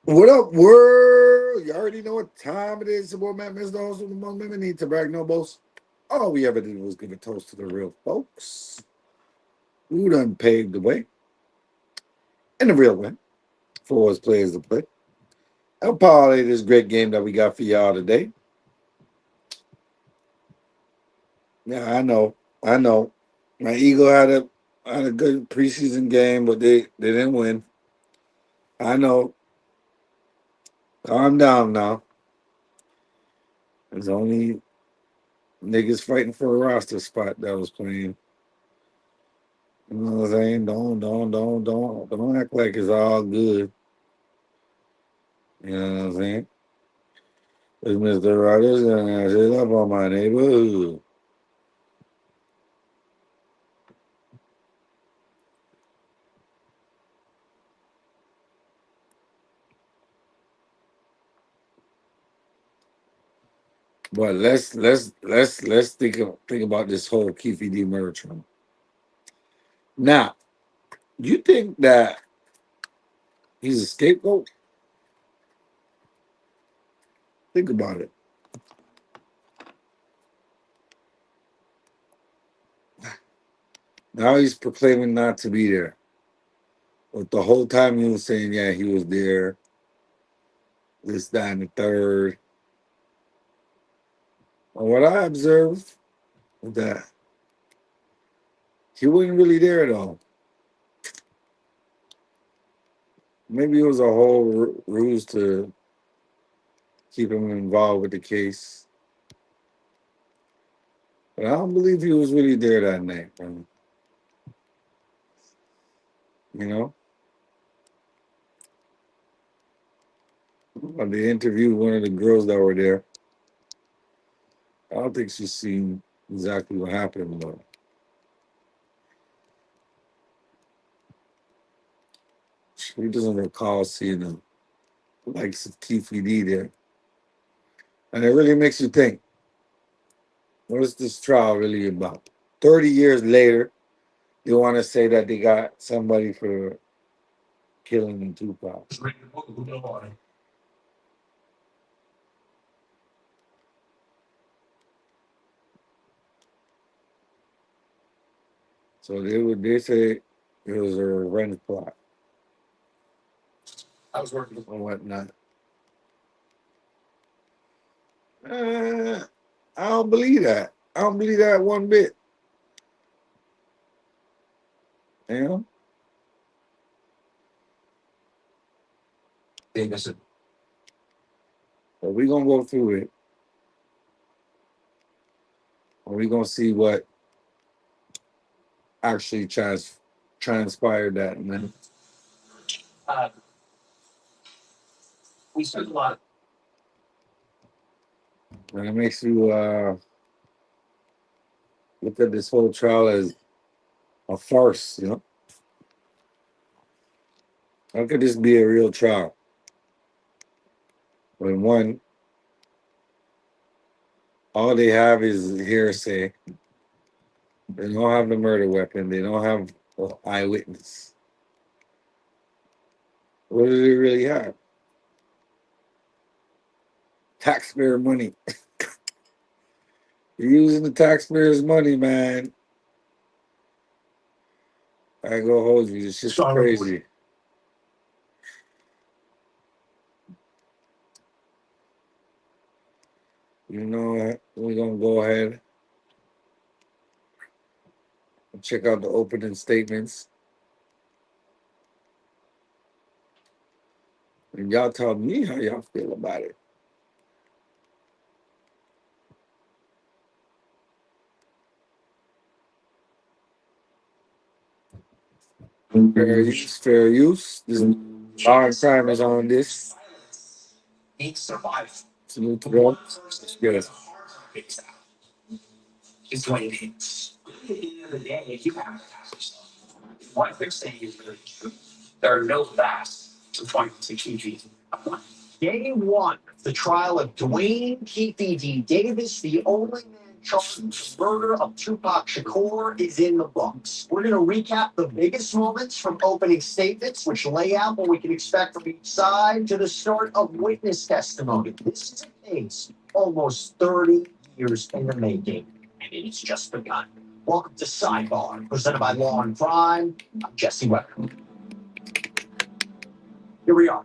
What up, world? You already know what time it is. The boy man, Mr. Host of the moment. We need to brag no boast. All we ever did was give a toast to the real folks who done paved the way in the real way for us players to play. I'll parlay this great game that we got for y'all today. Yeah, I know. My Eagle had a good preseason game, but they didn't win. I know. Calm down now. There's only niggas fighting for a roster spot that was playing. You know what I'm saying? Don't act like it's all good. You know what I'm saying? It's Mr. Rogers gonna shit up on my neighborhood. But let's think about this whole Keefe D murder trial. Now, you think that he's a scapegoat? Think about it. Now he's proclaiming not to be there. But the whole time he was saying, yeah, he was there, this, that, and the third. And what I observed was that he wasn't really there at all. Maybe it was a whole ruse to keep him involved with the case. But I don't believe he was really there that night, man. You know? When they interviewed one of the girls that were there, I don't think she's seen exactly what happened, but she doesn't recall seeing the likes of Keefe D there. And it really makes you think, what is this trial really about? 30 years later, they want to say that they got somebody for killing Tupac. So they say it was a revenge plot and whatnot. Uh, I don't believe that. I don't believe that one bit. You know? But we're gonna go through it. And we're gonna see what actually transpired that night. And it makes you look at this whole trial as a farce, you know? How could this be a real trial? When one, all they have is hearsay. They don't have the murder weapon. They don't have an eyewitness. What do they really have? Taxpayer money. You're using the taxpayers' money, man. I go hold you. This shit's crazy. You know what? We're gonna go ahead and check out the opening statements. And y'all tell me how y'all feel about it. Fair use, fair use. This our time is on this. Salute to God. Yes. Day one, the trial of Dwayne Keefe D. Davis, the only man charge of murder of Tupac Shakur is in the books. We're going to recap the biggest moments from opening statements, which lay out what we can expect from each side, to the start of witness testimony. This is a case almost 30 years in the making, and it's just begun. Welcome to Sidebar, presented by Law and Crime. I'm Jesse Weber. Here we are.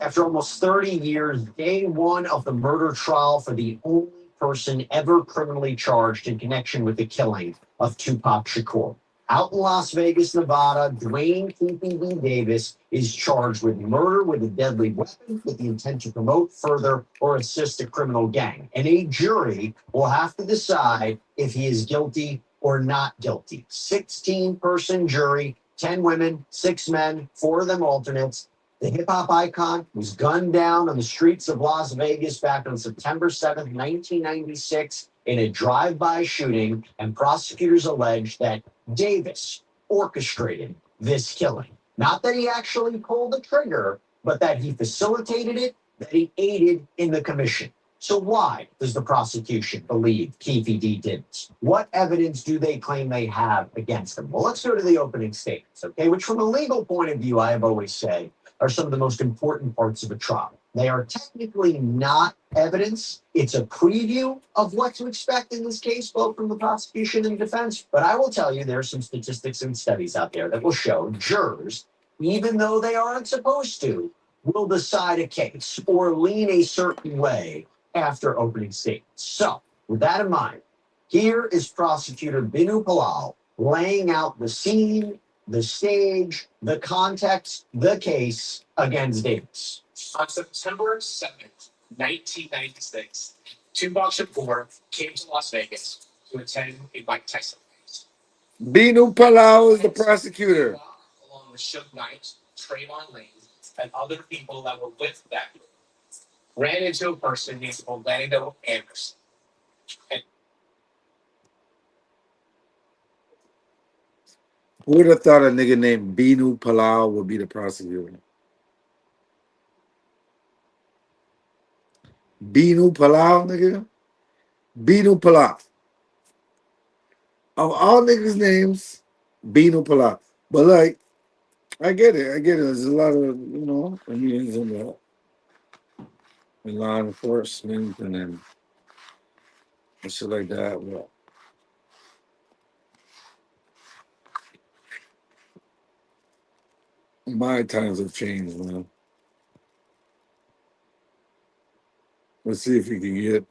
After almost 30 years, day one of the murder trial for the only person ever criminally charged in connection with the killing of Tupac Shakur. Out in Las Vegas, Nevada, Dwayne Keefe D. Davis is charged with murder with a deadly weapon with the intent to promote, further, or assist a criminal gang. And a jury will have to decide if he is guilty or not guilty. 16-person jury, 10 women, 6 men, 4 of them alternates. The hip-hop icon was gunned down on the streets of Las Vegas back on September 7th, 1996, in a drive-by shooting, and prosecutors allege that Davis orchestrated this killing. Not that he actually pulled the trigger, but that he facilitated it, that he aided in the commission. So why does the prosecution believe Keefe D did this? What evidence do they claim they have against him? Well, let's go to the opening statements, okay? Which, from a legal point of view, I have always said, are some of the most important parts of a trial. They are technically not evidence. It's a preview of what to expect in this case, both from the prosecution and defense. But I will tell you, there are some statistics and studies out there that will show jurors, even though they aren't supposed to, will decide a case or lean a certain way after opening statements. So, with that in mind, here is Prosecutor Binu Palal laying out the scene, the stage, the context, the case against Davis. On September 7th, 1996, Tupac Shakur came to Las Vegas to attend a Mike Tyson fight. Binu Palau is the prosecutor. Along with Suge Knight, Trayvon Lane, and other people that were with that group, ran into a person named Orlando Anderson. Who would have thought a nigga named Binu Palau would be the prosecutor? Binu Palau, nigga? Binu Palau. Of all niggas' names, Binu Palau. But like, I get it. There's a lot of, Indians in law enforcement and then shit like that. Well, my times have changed, man. Let's see if we can get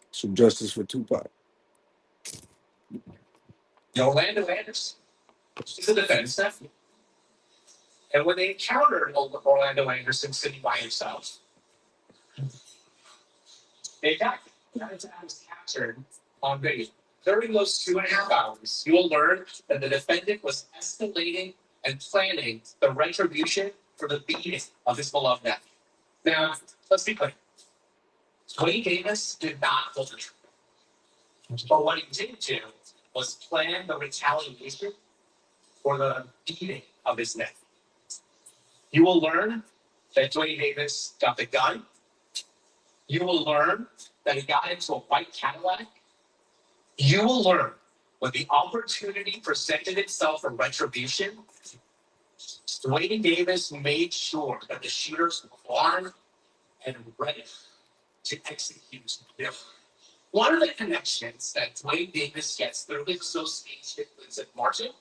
some justice for Tupac. Orlando Anderson is a defense nephew. And when they encountered Orlando Anderson sitting by himself, they attacked him. That attack was captured on video. During those 2.5 hours, you will learn that the defendant was escalating and planning the retribution for the beating of his beloved nephew. Now, let's be clear. Dwayne Davis did not pull the trigger. But what he did do was plan the retaliation for the beating of his nephew. You will learn that Dwayne Davis got the gun. You will learn that he got into a white Cadillac. You will learn when the opportunity presented itself for retribution, Dwayne Davis made sure that the shooters were armed and ready to execute them. One of the connections that Dwayne Davis gets through his association with Vincent Martin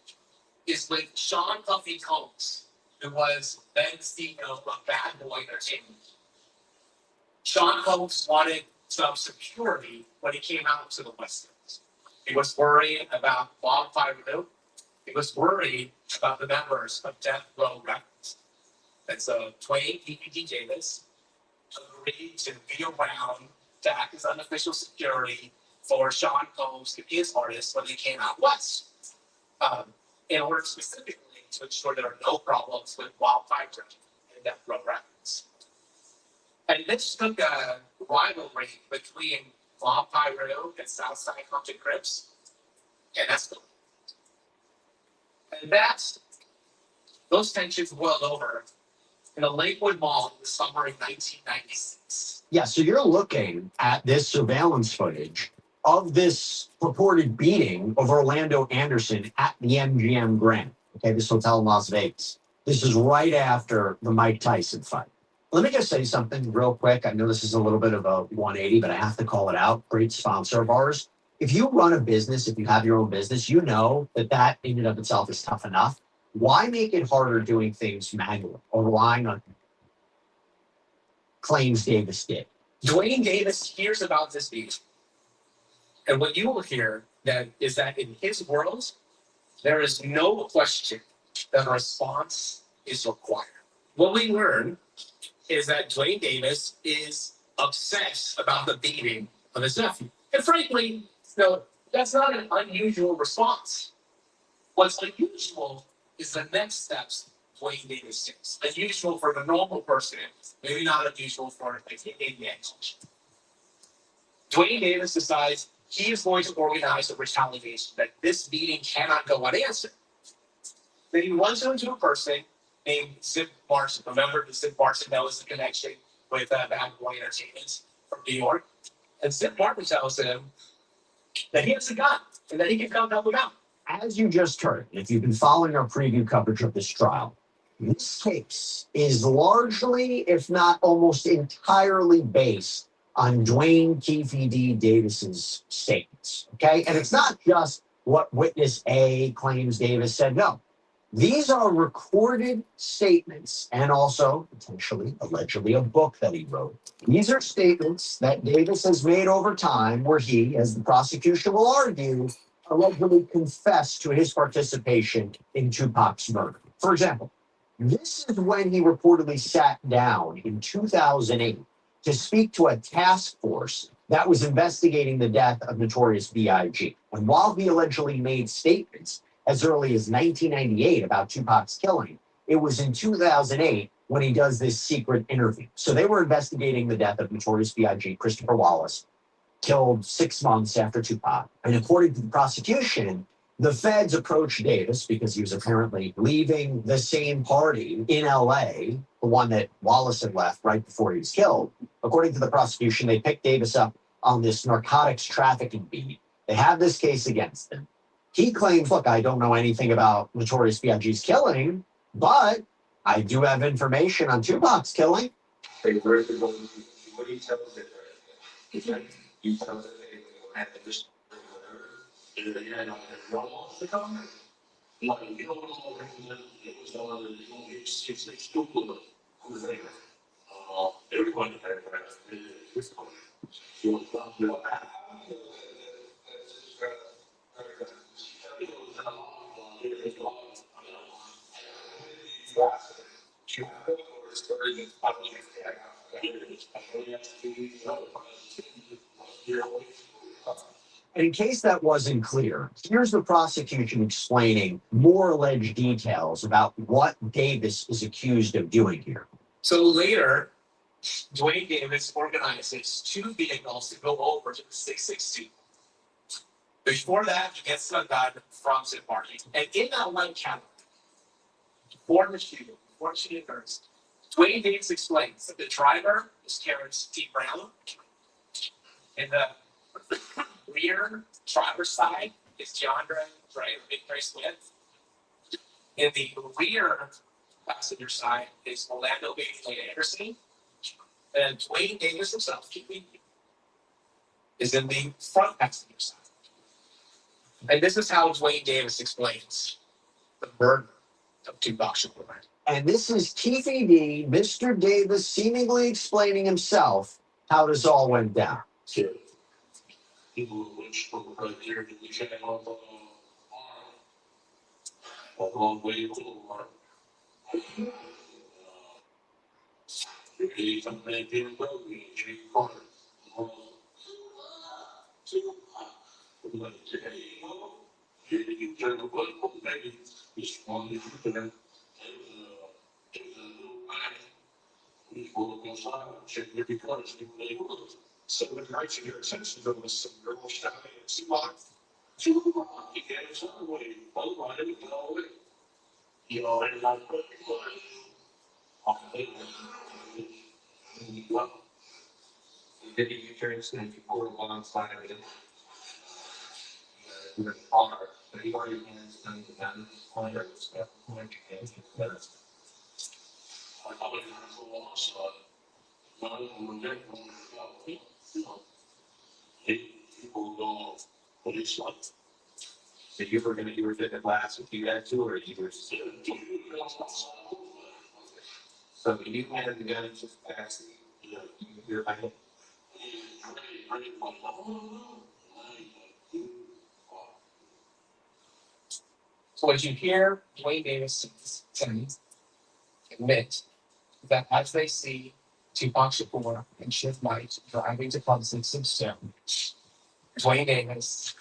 is with Sean Puffy Combs, who was then CEO of Bad Boy Entertainment. Sean Combs wanted some security when he came out to the West Coast. He was worried about Wildfire Hill. He was worried about the members of Death Row Records. And so Dwayne Keefe D. Davis agreed to be around to act as unofficial security for Sean Combs and his artists when they came out west, in order specifically to ensure there are no problems with Wildfire and Death Row Records. And this took a rivalry between Wildfire and Southside Compton Crips, and that's cool. And those tensions boiled over in the Lakewood Mall in the summer of 1996. Yeah, so you're looking at this surveillance footage of this purported beating of Orlando Anderson at the MGM Grand, okay, this hotel in Las Vegas. This is right after the Mike Tyson fight. Let me just say something real quick. I know this is a little bit of a 180, but I have to call it out. Great sponsor of ours. If you run a business, if you have your own business, you know that in and of itself is tough enough. Why make it harder doing things manually or relying on claims Davis did? Dwayne Davis hears about this beat. And what you will hear that is that in his world, there is no question that a response is required. What we learn is that Dwayne Davis is obsessed about the beating of his nephew. And frankly, that's not an unusual response. What's unusual is the next steps Dwayne Davis takes. Unusual for the normal person, maybe not unusual for the coach. Dwayne Davis decides he is going to organize a retaliation, that this meeting cannot go unanswered. Then he runs into a person named Zip Martin. Remember, Zip Martin, that was the connection with Bad Boy Entertainment from New York. And Zip Martin tells him that he has a gun and that he can come help him out. As you just heard, if you've been following our preview coverage of this trial, this case is largely, if not almost entirely, based on Dwayne Keefe D. Davis's statements. Okay, and it's not just what witness A claims Davis said. No, these are recorded statements and also potentially, allegedly, a book that he wrote. These are statements that Davis has made over time where he, as the prosecution will argue, allegedly confessed to his participation in Tupac's murder. For example, this is when he reportedly sat down in 2008 to speak to a task force that was investigating the death of Notorious B.I.G. And while he allegedly made statements as early as 1998 about Tupac's killing, it was in 2008 when he does this secret interview. So they were investigating the death of Notorious B.I.G. Christopher Wallace, killed 6 months after Tupac. And according to the prosecution, the feds approached Davis because he was apparently leaving the same party in LA, the one that Wallace had left right before he was killed. According to the prosecution, they picked Davis up on this narcotics trafficking beat. They have this case against him. He claims, look, I don't know anything about Notorious B.I.G.'s killing, but I do have information on Tupac's killing. What he tells it, he tells it they had this and they had one off the comment. Like, you don't know it was on it's stupid. Who's there? Everyone had this one. He was talking about In case that wasn't clear, here's the prosecution explaining more alleged details about what Davis is accused of doing here. So later, Dwayne Davis organizes 2 vehicles to go over to the 662. Before that, he gets a gun from Zip Martin. And in that white Cadillac, before the shooting occurs, Dwayne Davis explains that the driver is Terrence T. Brown. In the rear driver's side is DeAndre Big Smith. In the rear passenger side is Orlando Bailey Anderson. And Dwayne Davis himself, is in the front passenger side. And this is how Dwayne Davis explains the murder of Tupac ShMurda. And this is Keefe D, Mr. Davis, seemingly explaining himself how this all went down. people which were right there that we check on the arm, a long way to the arm. He come back in and go, he changed corner. Like, hey, you turn the blood, maybe he's on the internet. He's going inside, check every car, see what they do. So when I see your attention, there was some girl shouting at Tupac. Tupac, he gave us all away. Hold on, let me get all away. You know, and I'm like, did he turn and pour alongside of it? in the car, but you already has done the done player stuff. Like, and that's I would have to watch one of them people go police like. So you were gonna you were fit the glass with you guys too, or you were so you had the gun just pass you're like So what you hear Dwayne Davis admit that as they see Tupac Shakur and Shiv Knight driving to Clemson Stone, Dwayne Davis,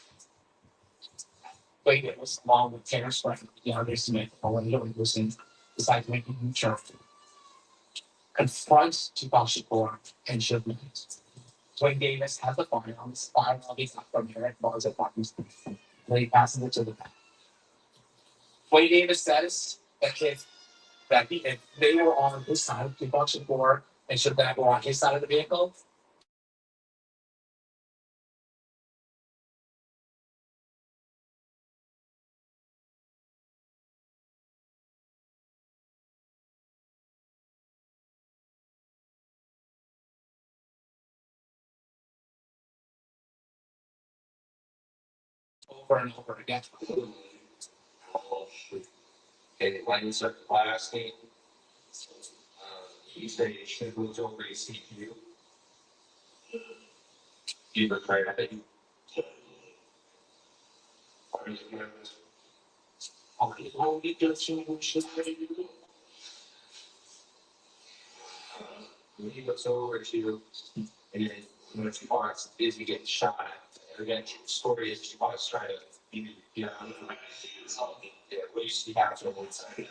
along with Terrence Frank, DeAndre Smith, Owen Wilson, decide to make a U-turn, confront Tupac Shakur and Shiv Knight. Dwayne Davis has the firearms, he got from Eric Barnes at Parkers, and he passes it to the back. Dwayne Davis says that if they were on his side, Tupac Shakur and Shiv Knight were on his side of the vehicle, over and over again. okay, when you start blasting, you say it should move over to CPU. You look right at it. When he looks over to, and then when Tupac is he getting shot, again, the story is Tupac's trying to, you know, yeah, what you see after one side.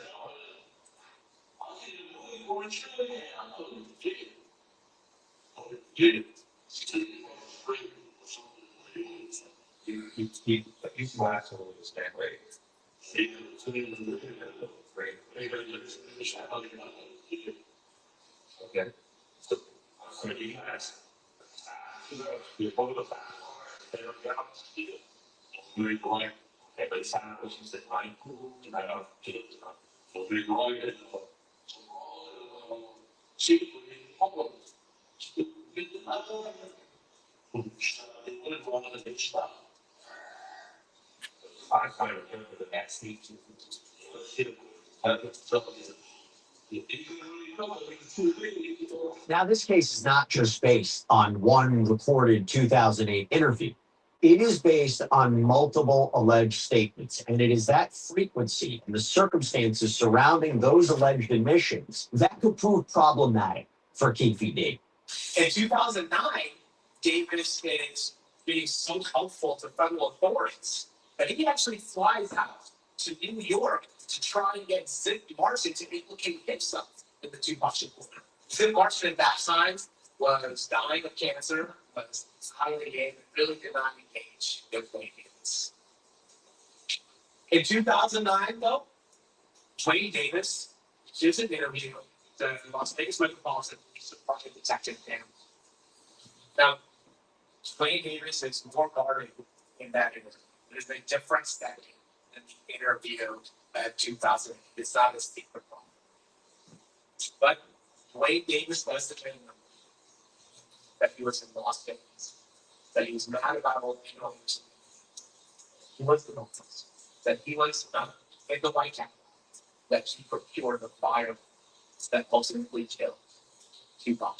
You blast over this damn way. Okay. So you guys. You hold the muy going pensando que se va a incluir sí I remember the next week. Now, this case is not just based on one recorded 2008 interview. It is based on multiple alleged statements, and it is that frequency and the circumstances surrounding those alleged admissions that could prove problematic for Keefe D. In 2009, Davis is being so helpful to federal authorities that he actually flies out to New York to try and get Zip Martin to implicate himself in the Tupac Shakur. Zip Martin at that time was dying of cancer, was highly gay, and really did not engage with Dwayne Davis. In 2009, though, Dwayne Davis gives an interview to Las Vegas Metropolitan Police Department Detective Dan. Now, Dwayne Davis is more guarded in that interview. There's a difference that in the interview at 2000. It's not a secret problem. But Dwayne Davis does the training that he was in Las Vegas, that he was mad about all the noise. He was the noise. That he was in the White House, that he procured the fire that ultimately killed Tupac.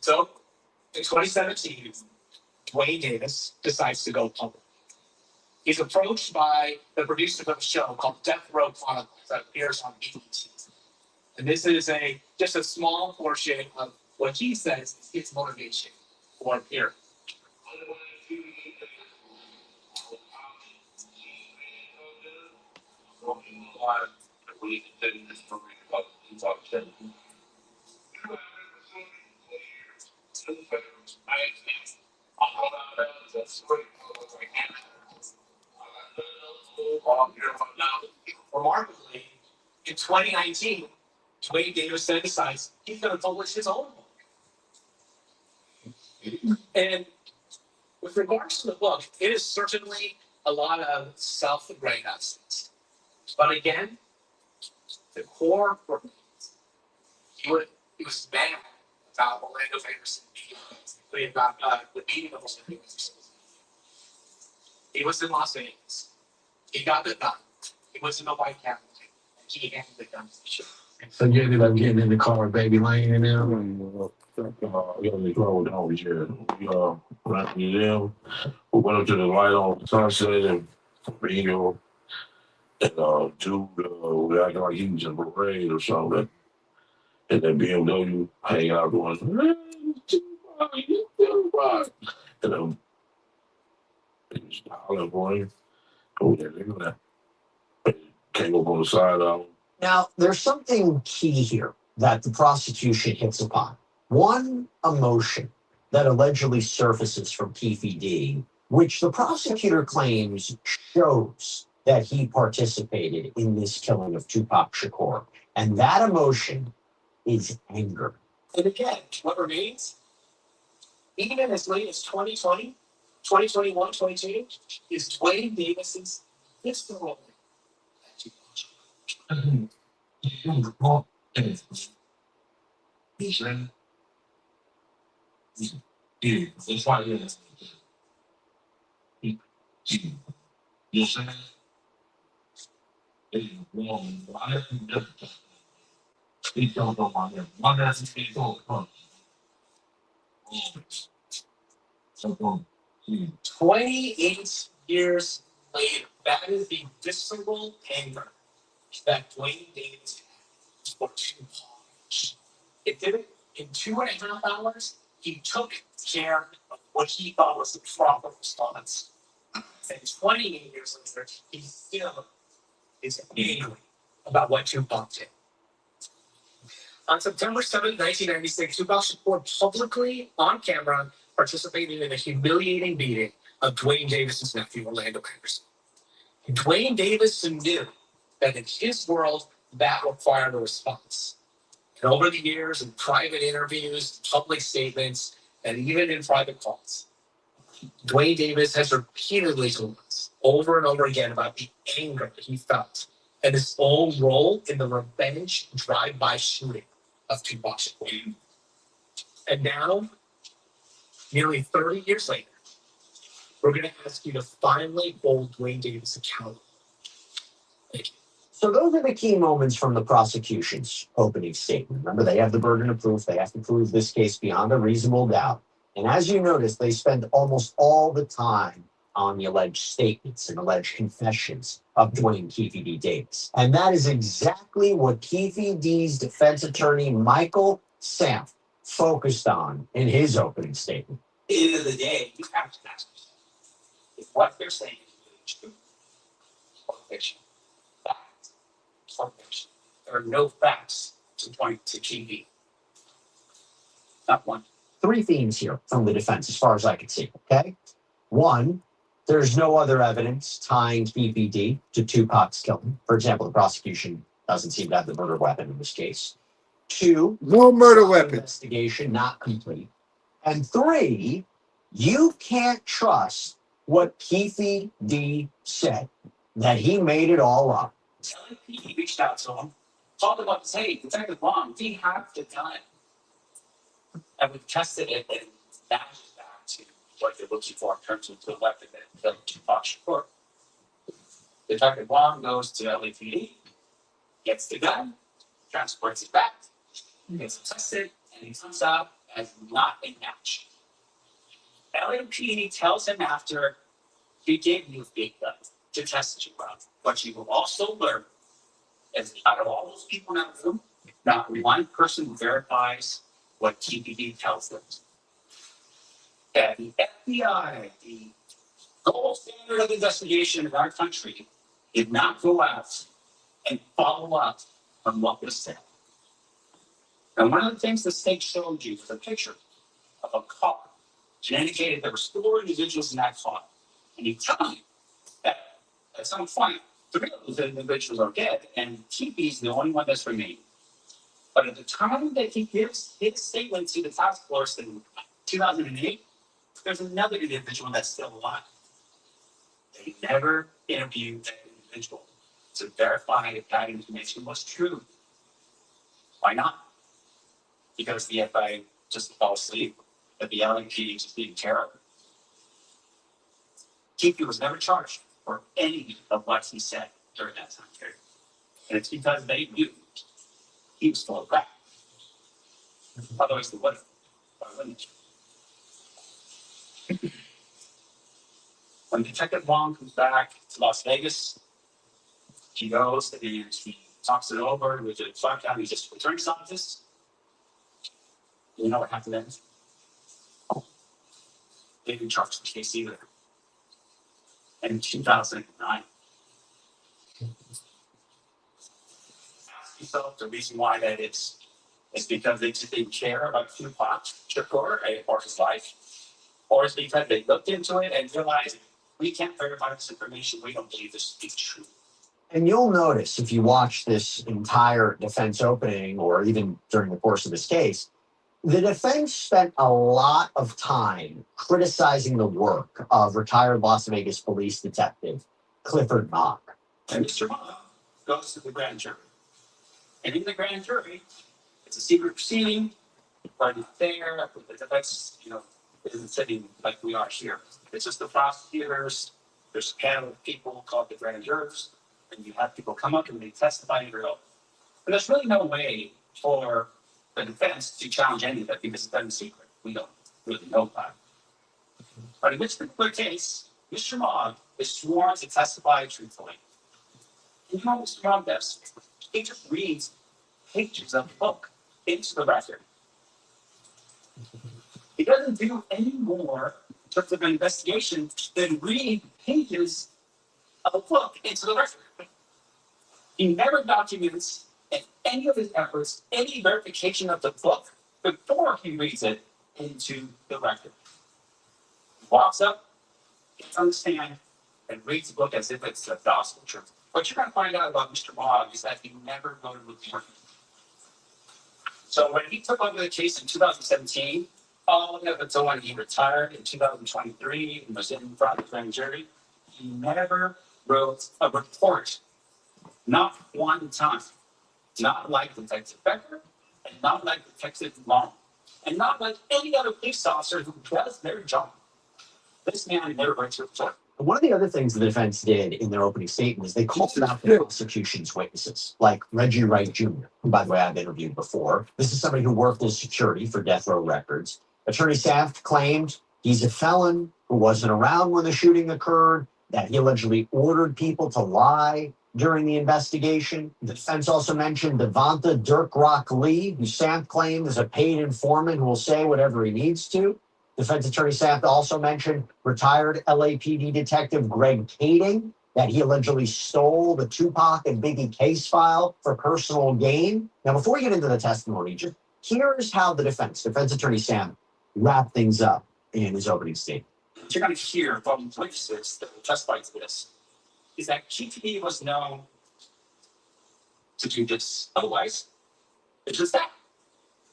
So, in 2017, Dwayne Davis decides to go public. He's approached by the producer of a show called Death Row Chronicles that appears on BET. And this is just a small portion of what he says is his motivation for appearing. Remarkably, in 2019, Dwayne Davis then decides he's going to publish his own book. And with regards to the book, it is certainly a lot of self-aggrandizement. But again, the core remains. He was mad about Orlando Anderson being about the beating of Orlando Anderson. He was in Las Vegas. He got the gun. He was in the White Cadillac. And he handed the gun to the sheriff. So you ended up getting in the car with Baby Lane and them. We on the road down here. We ran the museum. We went up to the light on Sunset and Ringo and dude we acting like he was in a parade or something. And then BMW hanging out going, Tupac, Tupac. And then he was hollering for him. Oh, yeah, look at that. Came up on the side of him. Now, there's something key here that the prosecution hits upon. One emotion that allegedly surfaces from Keefe D, which the prosecutor claims shows that he participated in this killing of Tupac Shakur. And that emotion is anger. And again, what remains, even as late as 2020, 2021, 22, is Dwayne Davis's visceral That's why you're saying he don't know my name. One doesn't speak all the time. 28 years later, that is the visceral anger that Dwayne Davis had for Tupac. It did it in 2.5 hours. He took care of what he thought was the proper response. And 28 years later, he still is angry about what Tupac did. On September 7, 1996, Tupac Shakur publicly, on camera, participated in a humiliating beating of Dwayne Davis's nephew, Orlando Anderson. Dwayne Davis knew that in his world, that required a response. And over the years, in private interviews, public statements, and even in private calls, Dwayne Davis has repeatedly told us over and over again about the anger that he felt and his own role in the revenge drive-by shooting of Tupac Shakur. And now, nearly 30 years later, we're going to ask you to finally hold Dwayne Davis accountable. Thank you. So those are the key moments from the prosecution's opening statement. Remember, they have the burden of proof. They have to prove this case beyond a reasonable doubt. And as you notice, they spend almost all the time on the alleged statements and alleged confessions of Dwayne Keefe D. Davis. And that is exactly what Keefe D's defense attorney, Michael Samp, focused on in his opening statement. At the end of the day, you have to ask yourself if what they're saying is really true or fiction. Fact or fiction. There are no facts to point to Keefe. Not one. Three themes here from the defense, as far as I can see, okay? One, there's no other evidence tying Keefe D to Tupac's killing. For example, the prosecution doesn't seem to have the murder weapon in this case. Two, No murder weapon. Investigation not complete. And three, you can't trust what Keefe D said, that he made it all up. LNMT reached out to him, talked about this, hey, Detective Long, we have the gun. And we've tested it, and that is back to what you're looking for in terms of the weapon that killed Tupac Shakur. Detective Long goes to LAPD, gets the gun, transports it back, gets it tested, and he comes out as not a match. LAPD tells him after, he gave you a fake gun to test you out. But you will also learn, as out of all those people in that room, not one person verifies what TPD tells them. And the FBI, the gold standard of investigation in our country, did not go out and follow up on what was said. And one of the things the state showed you was a picture of a car. It indicated there were 4 individuals in that car. And he told me that at some point, 3 of those individuals are dead, and TP's the only one that's remaining. But at the time that he gives his statement to the task force in 2008, there's another individual that's still alive. They never interviewed that individual to verify if that information was true. Why not? Because the FBI just fell asleep, that the LNP just didn't care. Keefe was never charged for any of what he said during that time period. And it's because they knew he was full of crap. Otherwise, they wouldn't. Why wouldn't you? When Detective Wong comes back to Las Vegas, he goes and he talks it over with the Clark County District Attorney's Office. You know what happened then? They didn't charge the case either. And in 2009, ask yourself the reason why that is. It's because they just didn't care about Tupac Shakur or his life, or it's because they looked into it and realized we can't verify this information. We don't believe this to be true. And you'll notice if you watch this entire defense opening, or even during the course of this case, the defense spent a lot of time criticizing the work of retired Las Vegas police detective Clifford Mock. And Mr. Mock goes to the grand jury. And in the grand jury, it's a secret proceeding, but it's there, the defense, isn't sitting like we are here. It's just the prosecutors, there's a panel of people called the grand jurors, and you have people come up and they testify under oath. And there's really no way for the defense to challenge any of that because it's done in secret. We don't really know about it. But in this particular case, Mr. Mogg is sworn to testify truthfully. And you know what Mr. Mogg does? He just reads pages of the book into the record. He doesn't do any more in terms of an investigation than read pages of a book into the record. He never documents in any of his efforts any verification of the book before he reads it into the record. He walks up, gets on the stand, and reads the book as if it's a gospel truth. What you're going to find out about Mr. Mogg is that he never wrote a report. So when he took over the case in 2017, all the way up until when he retired in 2023 and was in front of the grand jury, he never wrote a report. Not one time. Not like Detective Becker, and not like Detective Long, and not like any other police officer who does their job. This man never writes a report. One of the other things the defense did in their opening statement is they called out the prosecution's witnesses, like Reggie Wright Jr., who, by the way, I've interviewed before. This is somebody who worked as security for Death Row Records. Attorney Saft claimed he's a felon who wasn't around when the shooting occurred, that he allegedly ordered people to lie during the investigation. The defense also mentioned Devonta Dirk Rock Lee, who Saft claimed is a paid informant who will say whatever he needs to. Defense Attorney Saft also mentioned retired LAPD detective Greg Kading, that he allegedly stole the Tupac and Biggie case file for personal gain. Now, before we get into the testimony, just here's how the defense Attorney Saft, wrapped things up in his opening statement. What you're going to hear from witnesses that will testify to this is that Keefe D was known to do this. Otherwise, it's just that.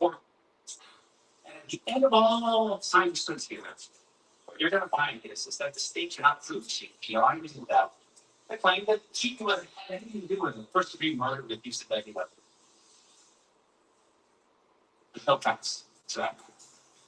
And at the end of all time stood together, what you're going to find is that the state cannot prove Keefe beyond reasonable doubt. They claim that Keefe had anything to do with the first-degree murder with use of deadly weapon. There's no facts to that.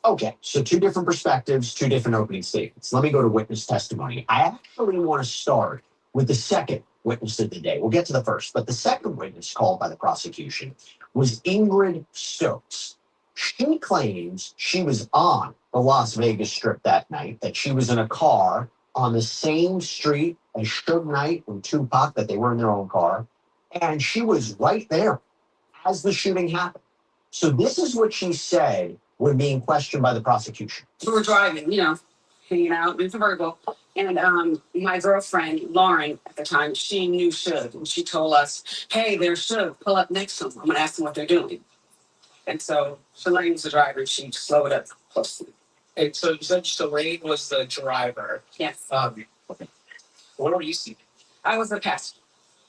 Okay, so two different perspectives, two different opening statements. Let me go to witness testimony. I actually want to start with the second witness of the day. We'll get to the first, but the second witness called by the prosecution was Ingrid Stokes. She claims she was on the Las Vegas Strip that night, that she was in a car on the same street as Suge Knight and Tupac, that they were in their own car, and she was right there as the shooting happened. So this is what she said when being questioned by the prosecution. We were driving, hanging out in the convertible. And my girlfriend, Lauren, at the time, she knew Suge. And she told us, hey, there's Suge. Pull up next to him. I'm going to ask them what they're doing. And so Shalane was the driver. She slowed up closely. And so you said Shalane was the driver. Yes. What were you seeing? I was the passenger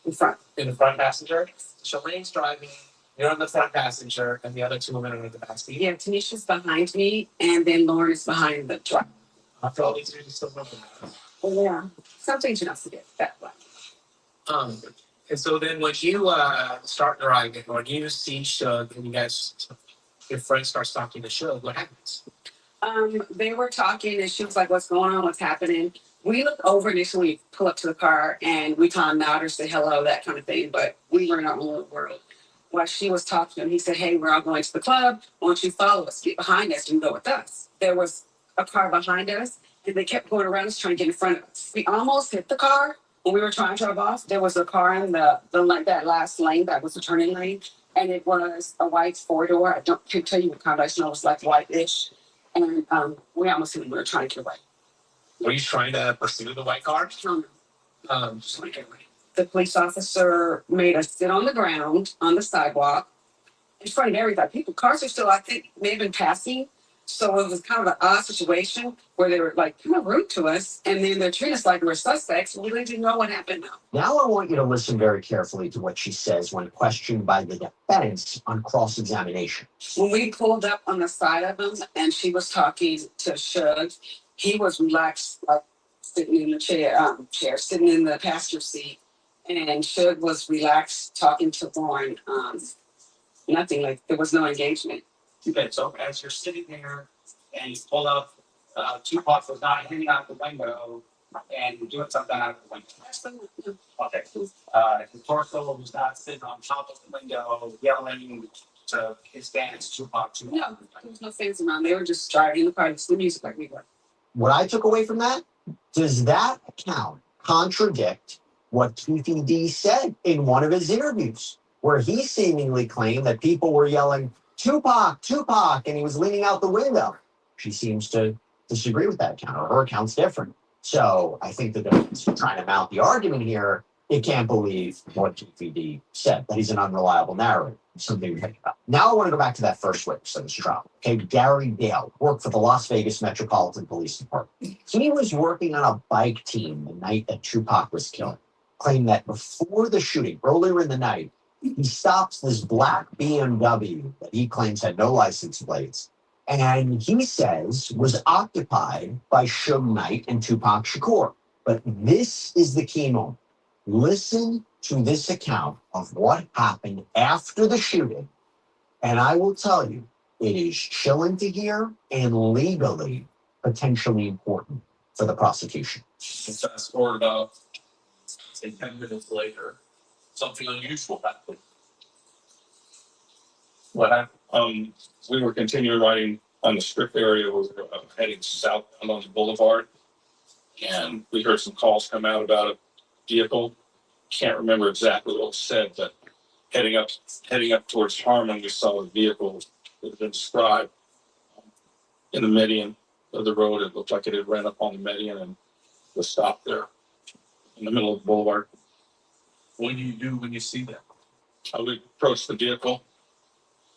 in front. In the front passenger? Shalane's driving. You're in the front passenger, and the other two women are in the back seat. Yeah, Tanisha's behind me, and then Lauren is behind the truck. After all these years, you still remember that. Yeah, some things you don't forget that way. And so then when you start driving, when you see Shug and your friend starts talking to Shug, what happens? They were talking and she was like, "What's going on? What's happening?" We look over initially, pull up to the car, and we kind of nod or say hello, that kind of thing. But we were in our own little world. While she was talking to him, he said, "Hey, we're all going to the club. Why don't you follow us? Get behind us and go with us." There was a car behind us, and they kept going around us trying to get in front of us. We almost hit the car when we were trying to drive off. There was a car in that last lane that was the turning lane, and it was a white 4-door. Can't tell you what kind. I just know it was like white-ish. And we almost hit him. We were trying to get away. Were you trying to pursue the white car? No, just trying to get away. The police officer made us sit on the ground on the sidewalk in front of everybody. Cars are still, I think, may have been passing. So it was kind of an odd situation where they were like kind of rude to us, and then they're treating us like we're suspects. We really didn't know what happened now. Now I want you to listen very carefully to what she says when questioned by the defense on cross-examination. When we pulled up on the side of him and she was talking to Shug, he was relaxed, like sitting in the sitting in the passenger seat. And Shug was relaxed talking to Lauren. Nothing, like there was no engagement. Okay, so as you're sitting there and you pull up, Tupac was not hanging out the window and you're doing something out of the window. Absolutely. Okay. His torso was not sitting on top of the window yelling to his fans, Tupac. No, there was no fans around. They were just driving the car, listening to music like we were. What I took away from that, does that account contradict what Keefe D said in one of his interviews, where he seemingly claimed that people were yelling, "Tupac, Tupac," and he was leaning out the window? She seems to disagree with that account, or her account's different. So I think the defense is trying to mount the argument here. It can't believe what Keefe D said, that he's an unreliable narrator. Something to think about. Now I want to go back to that first witness of this trial. Okay, Gary Dale worked for the Las Vegas Metropolitan Police Department. He was working on a bike team the night that Tupac was killed. Claimed that before the shooting, earlier in the night, he stops this black BMW that he claims had no license plates, and he says was occupied by Suge Knight and Tupac Shakur. But this is the key moment. Listen to this account of what happened after the shooting, and I will tell you, it is chilling to hear and legally potentially important for the prosecution. Fast forward about, say, 10 minutes later, something unusual happened. What happened? We were continuing riding on the strip area. We were heading southbound on the boulevard, and we heard some calls come out about a vehicle. Can't remember exactly what was said, but heading up towards Harmon, we saw a vehicle that had been described in the median of the road. It looked like it had ran up on the median and was stopped there in the middle of the boulevard. What do you do when you see that? I would approach the vehicle.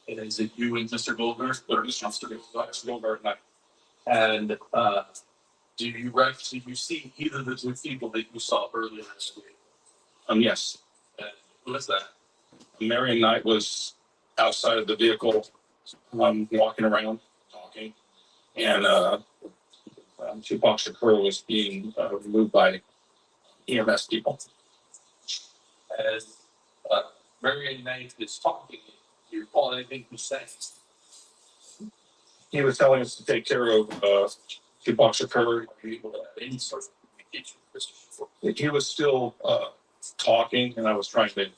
And is it you and Mr. Goldberg, or Mr. Goldberg and I? And do you see either of the two people that you saw earlier this week? Yes. And who was that? Marion Knight was outside of the vehicle, walking around, talking, and Tupac Shakur was being removed by EMS people. As Marion Knight is talking, do you recall anything he said? He was telling us to take care of Tupac Shakur. Any sort of communication. He was still talking, and I was trying to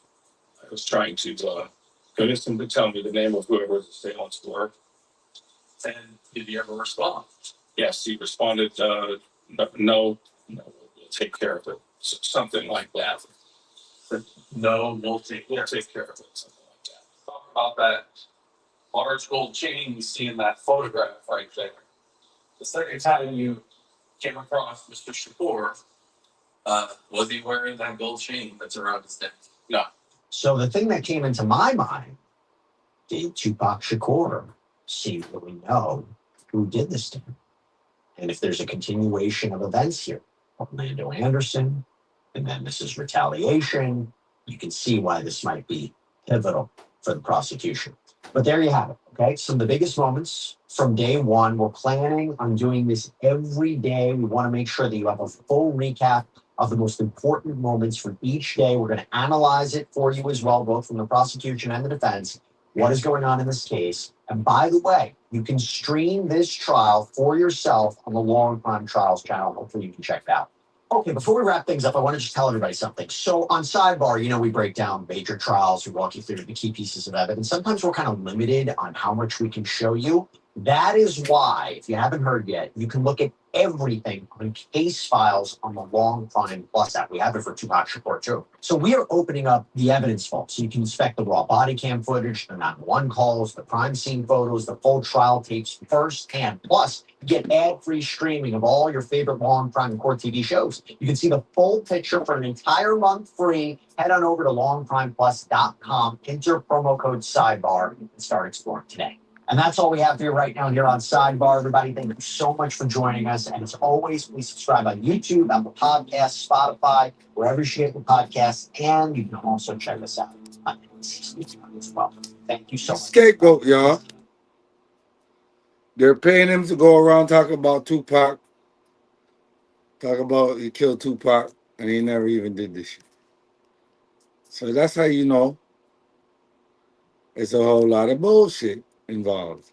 convince him to tell me the name of whoever his assailants were. And did he ever respond? Yes, he responded, no, we'll take care of it. Something like that. No, we'll take care of it. Something like that. Talk about that large gold chain you see in that photograph right there. The second time you came across Mr. Shakur, was he wearing that gold chain that's around his neck? No. So the thing that came into my mind, did Tupac Shakur secretly know who did this to him? And if there's a continuation of events here, Orlando Anderson, and then this is retaliation, you can see why this might be pivotal for the prosecution. But there you have it. Okay. Some of the biggest moments from day one. We're planning on doing this every day. We want to make sure that you have a full recap of the most important moments from each day. We're going to analyze it for you as well, both from the prosecution and the defense. What is going on in this case? And by the way, you can stream this trial for yourself on the Long Crime Trials channel. Hopefully you can check it out. Okay, before we wrap things up, I want to just tell everybody something. So on Sidebar, we break down major trials, we walk you through the key pieces of evidence. Sometimes we're kind of limited on how much we can show you. That is why, if you haven't heard yet, you can look at everything on case files on the Long Crime Plus app. We have it for Tupac Shakur too. So we are opening up the evidence vault so you can inspect the raw body cam footage, the 911 calls, the crime scene photos, the full trial tapes firsthand. Plus, get ad-free streaming of all your favorite Long Crime and Court TV shows. You can see the full picture for an entire month free. Head on over to longcrimeplus.com, enter promo code SIDEBAR, and start exploring today. And that's all we have for you right now here on Sidebar. Everybody, thank you so much for joining us. And as always, please subscribe on YouTube, Apple Podcasts, Spotify, wherever you get the podcasts. And you can also check us out on NBC as well. Thank you so much. Scapegoat, y'all. They're paying him to go around talking about Tupac, talk about he killed Tupac, and he never even did this shit. So that's how you know it's a whole lot of bullshit involved.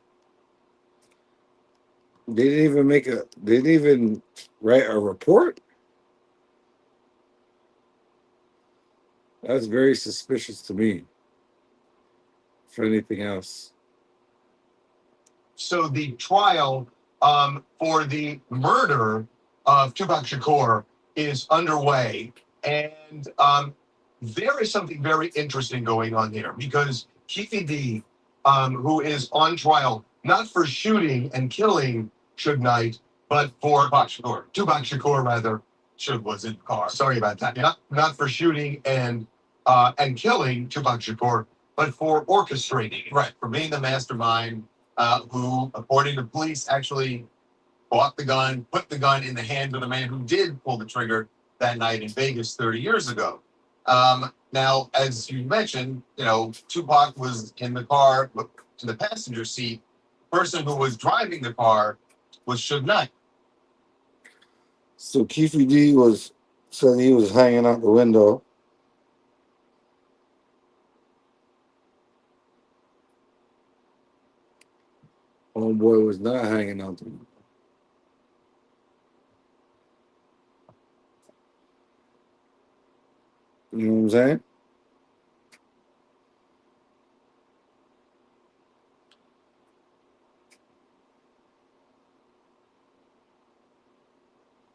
They didn't even write a report. That's very suspicious to me. For anything else. So the trial for the murder of Tupac Shakur is underway. And there is something very interesting going on here because Keefe D, who is on trial, not for shooting and killing Suge Knight, but for Tupac Shakur, rather. Suge was in the car. Sorry about that. Not for shooting and killing Tupac Shakur, but for orchestrating, right? For being the mastermind who, according to police, actually bought the gun, put the gun in the hand of the man who did pull the trigger that night in Vegas 30 years ago. Now, as you mentioned, Tupac was in the car to the passenger seat. The person who was driving the car was Suge Knight. So Keefe D said he was hanging out the window. Homeboy was not hanging out the window. You know what I'm saying?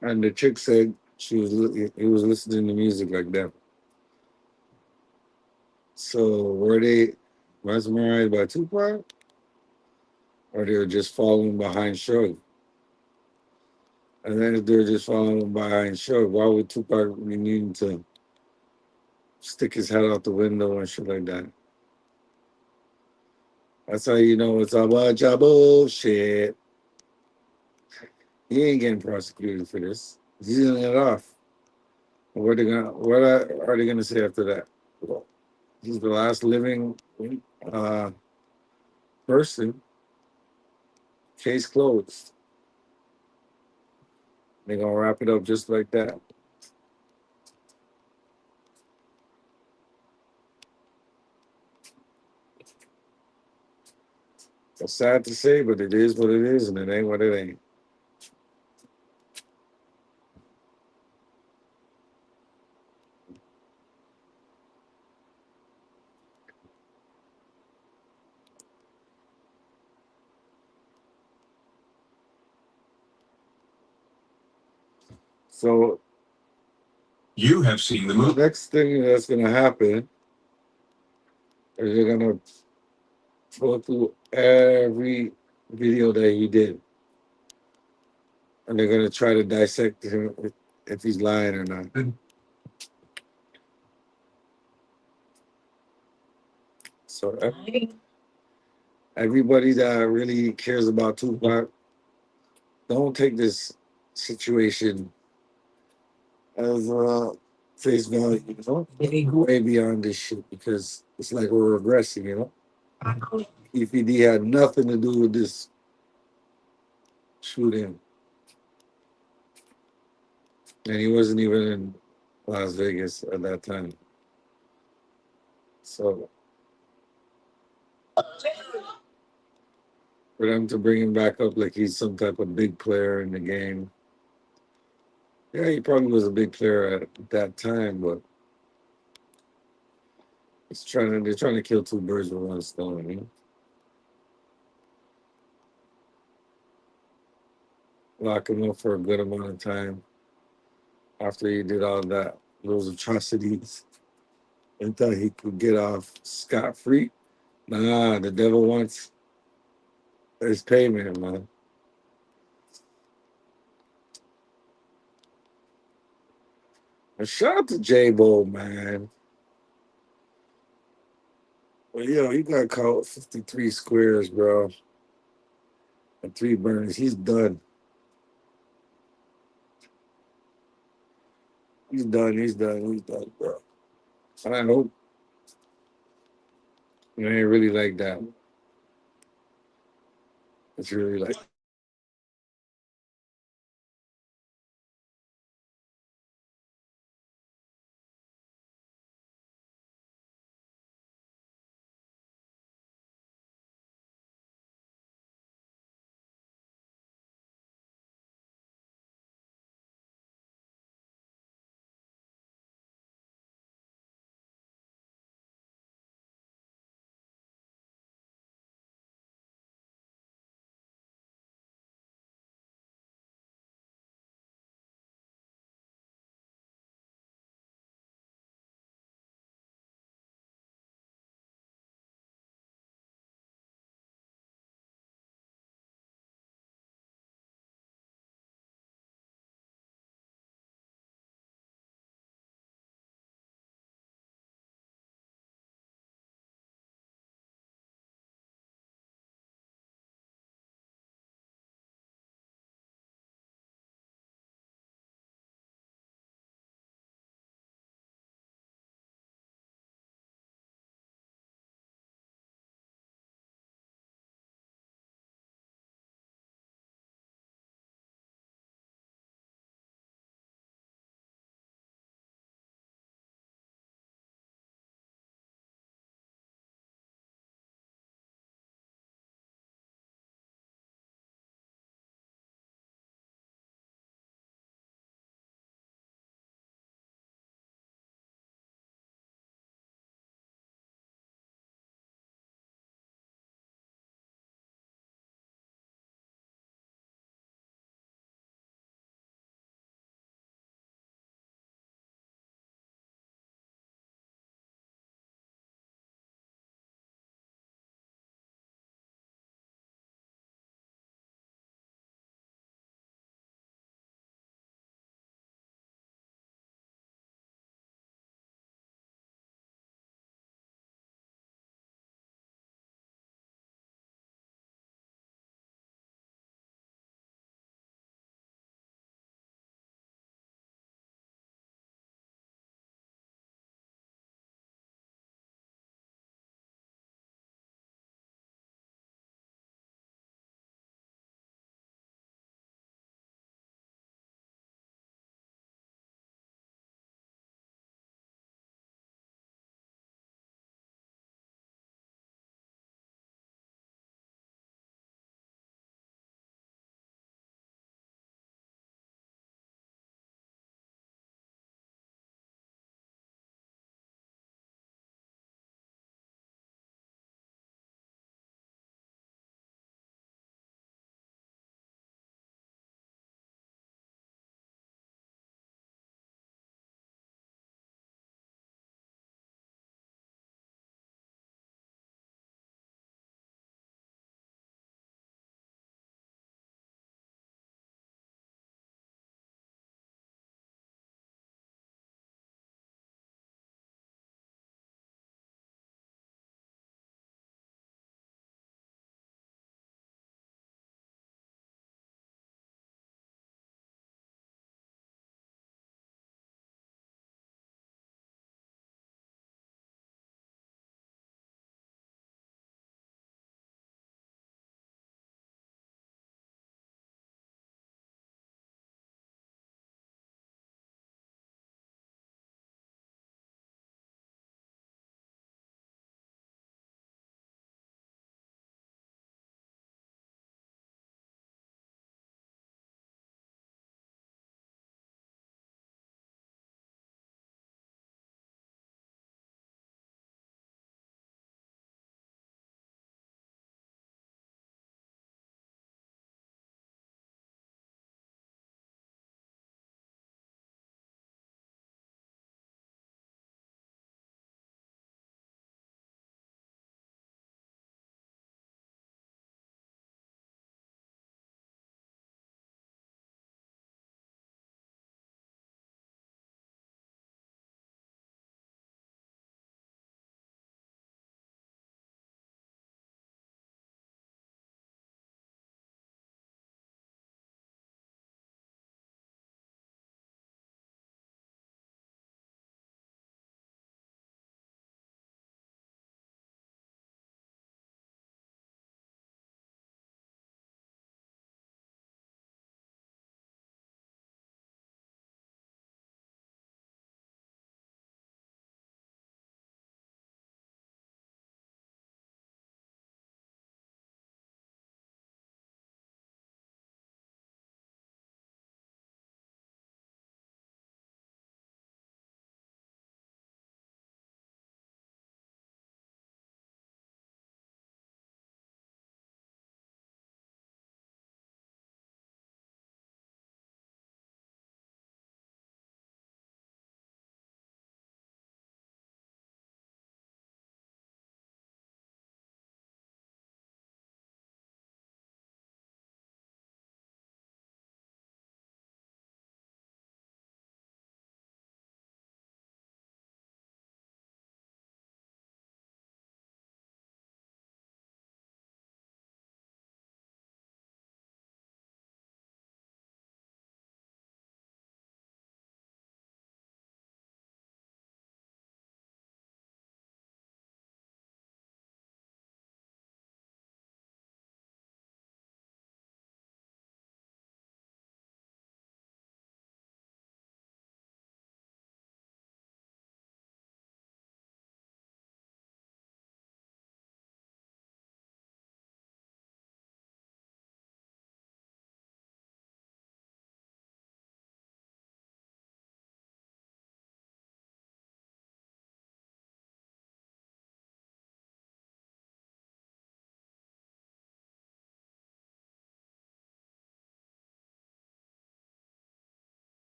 And the chick said he was listening to music like that. So were they mesmerized by Tupac? Or they were just following behind Suge? And then if they're just following behind Suge, why would Tupac be needing to stick his head out the window and shit like that? That's how you know it's a bunch of bullshit. He ain't getting prosecuted for this. He's gonna get off. What are they gonna say after that? Well, he's the last living person. Case closed. They're gonna wrap it up just like that. It's sad to say, but it is what it is, and it ain't what it ain't. So You have seen the movie. the next thing that's gonna happen is they're gonna go through every video that he did, and they're gonna try to dissect him if he's lying or not. So everybody that really cares about Tupac, don't take this situation as face value, way beyond this shit, because it's like we're regressing, Keefe D had nothing to do with this shooting. And he wasn't even in Las Vegas at that time. So for them to bring him back up like he's some type of big player in the game. Yeah, he probably was a big player at that time, but they're trying to kill two birds with one stone, you know? Lock him up for a good amount of time after he did all that, those atrocities, and thought he could get off scot-free. Nah, the devil wants his payment, man. And shout out to J-Bo, man. Well, yo, he got caught 53 squares, bro. And 3 burners. He's done. He's done, bro. And I hope it ain't really like that. It's really like